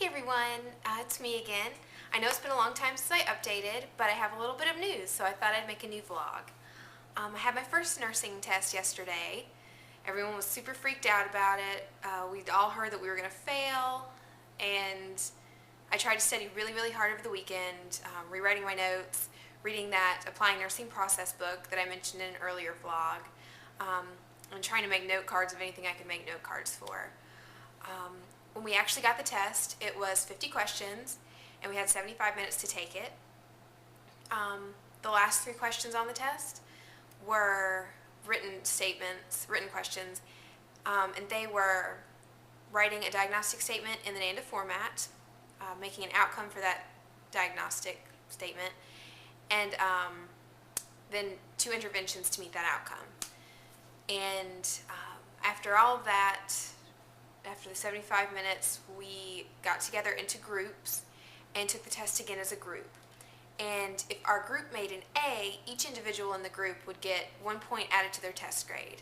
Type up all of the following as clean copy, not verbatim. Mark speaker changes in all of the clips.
Speaker 1: Hey everyone, it's me again. I know it's been a long time since I updated, but I have a little bit of news, so I thought I'd make a new vlog. I had my first nursing test yesterday. Everyone was super freaked out about it. We'd all heard that we were going to fail, and I tried to study really, really hard over the weekend, rewriting my notes, reading that Applying Nursing Process book that I mentioned in an earlier vlog, and trying to make note cards of anything I could make note cards for. When we actually got the test, it was 50 questions, and we had 75 minutes to take it. The last 3 questions on the test were written questions, and they were writing a diagnostic statement in the NANDA format, making an outcome for that diagnostic statement, and then 2 interventions to meet that outcome. And after all of that, after the 75 minutes, we got together into groups and took the test again as a group. And if our group made an A, each individual in the group would get 1 point added to their test grade.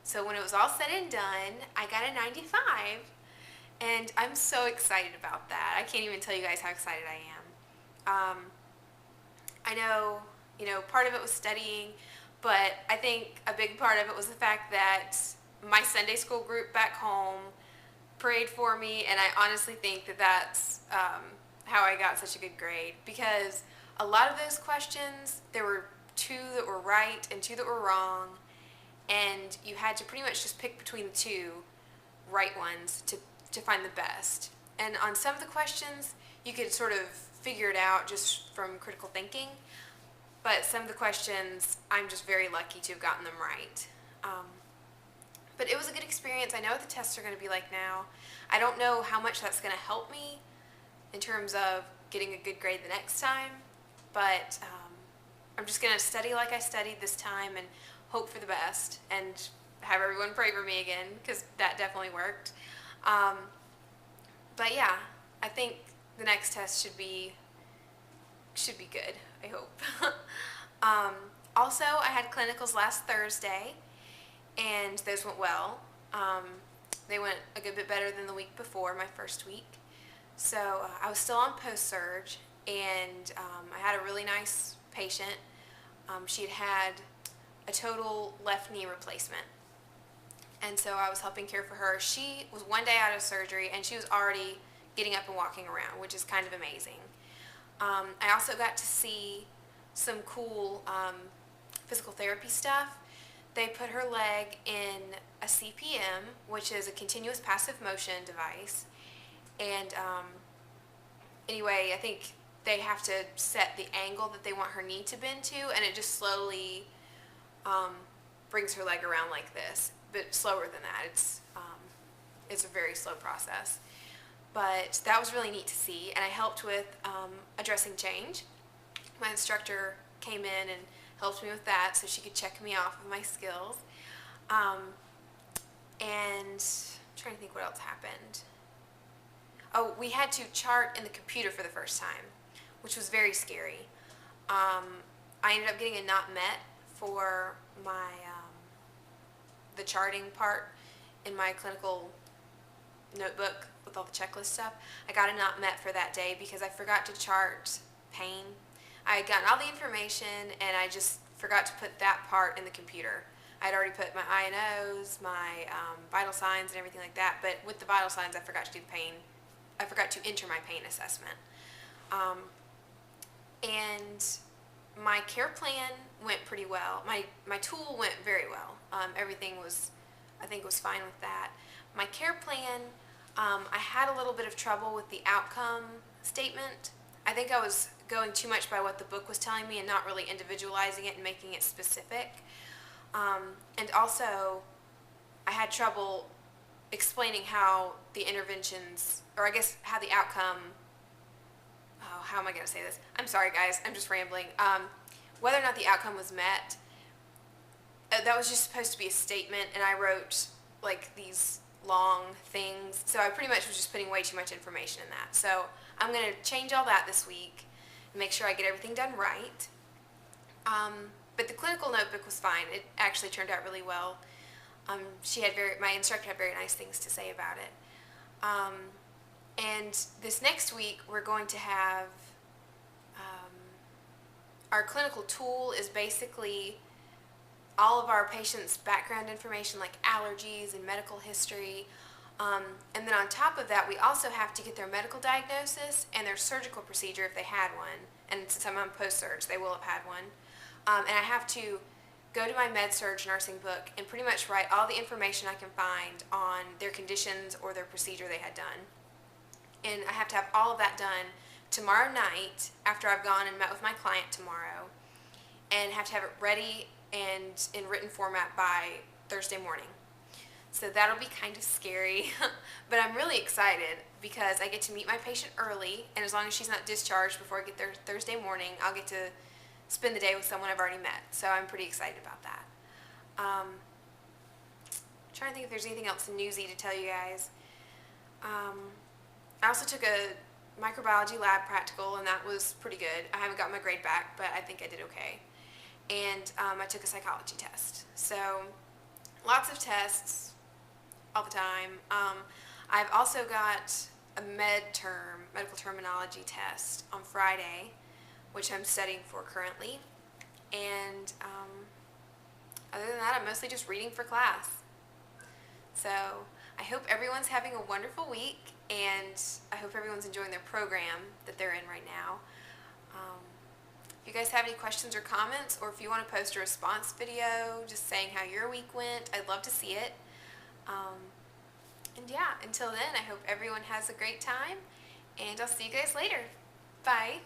Speaker 1: So when it was all said and done, I got a 95, and I'm so excited about that. I can't even tell you guys how excited I am. I know, part of it was studying, but I think a big part of it was the fact that my Sunday school group back home prayed for me, and I honestly think that that's how I got such a good grade, because a lot of those questions, there were 2 that were right and 2 that were wrong, and you had to pretty much just pick between the 2 right ones to find the best. And on some of the questions, you could sort of figure it out just from critical thinking, but some of the questions, I'm just very lucky to have gotten them right. But it was a good experience. I know what the tests are going to be like now. I don't know how much that's going to help me in terms of getting a good grade the next time, but I'm just going to study like I studied this time and hope for the best and have everyone pray for me again, because that definitely worked. But yeah, I think the next test should be good, I hope. Also, I had clinicals last Thursday, and those went well. They went a good bit better than the week before, my first week. So I was still on post-surge, and I had a really nice patient. She had had a total left knee replacement, and so I was helping care for her. She was 1 day out of surgery, and she was already getting up and walking around, which is kind of amazing. I also got to see some cool physical therapy stuff. They put her leg in a CPM, which is a continuous passive motion device. And anyway, I think they have to set the angle that they want her knee to bend to, and it just slowly brings her leg around like this, but slower than that. It's a very slow process. But that was really neat to see, and I helped with a dressing change. My instructor came in and helped me with that so she could check me off of my skills. And I'm trying to think what else happened. Oh, we had to chart in the computer for the first time, which was very scary. I ended up getting a not met for my the charting part in my clinical notebook with all the checklist stuff. I got a not met for that day because I forgot to chart pain. I had gotten all the information, and I just forgot to put that part in the computer. I had already put my I&Os, my vital signs, and everything like that, but with the vital signs, I forgot to do the pain. I forgot to enter my pain assessment. And my care plan went pretty well. My tool went very well. Everything was, I think, was fine with that. My care plan, I had a little bit of trouble with the outcome statement. I think I was going too much by what the book was telling me and not really individualizing it and making it specific. And also, I had trouble explaining how the interventions, or I guess how the outcome, how am I going to say this? I'm sorry guys, I'm just rambling. Whether or not the outcome was met, that was just supposed to be a statement, and I wrote like these long things, so I pretty much was just putting way too much information in that. So I'm going to change all that this week and make sure I get everything done right. But the clinical notebook was fine. It actually turned out really well. My instructor had very nice things to say about it. And this next week we're going to have our clinical tool is basically all of our patients' background information like allergies and medical history. And then on top of that, we also have to get their medical diagnosis and their surgical procedure if they had one. And since I'm on post-surge, they will have had one. And I have to go to my med-surg nursing book and pretty much write all the information I can find on their conditions or their procedure they had done. And I have to have all of that done tomorrow night after I've gone and met with my client tomorrow, and have to have it ready and in written format by Thursday morning. So that'll be kind of scary, but I'm really excited because I get to meet my patient early, and as long as she's not discharged before I get there Thursday morning, I'll get to spend the day with someone I've already met. So I'm pretty excited about that. Trying to think if there's anything else newsy to tell you guys. I also took a microbiology lab practical, and that was pretty good. I haven't got my grade back, but I think I did okay. And I took a psychology test. So lots of tests all the time. I've also got a medical terminology test on Friday, which I'm studying for currently. And other than that, I'm mostly just reading for class. So I hope everyone's having a wonderful week, and I hope everyone's enjoying their program that they're in right now. If you guys have any questions or comments, or if you want to post a response video just saying how your week went, I'd love to see it. And yeah, until then, I hope everyone has a great time, and I'll see you guys later. Bye.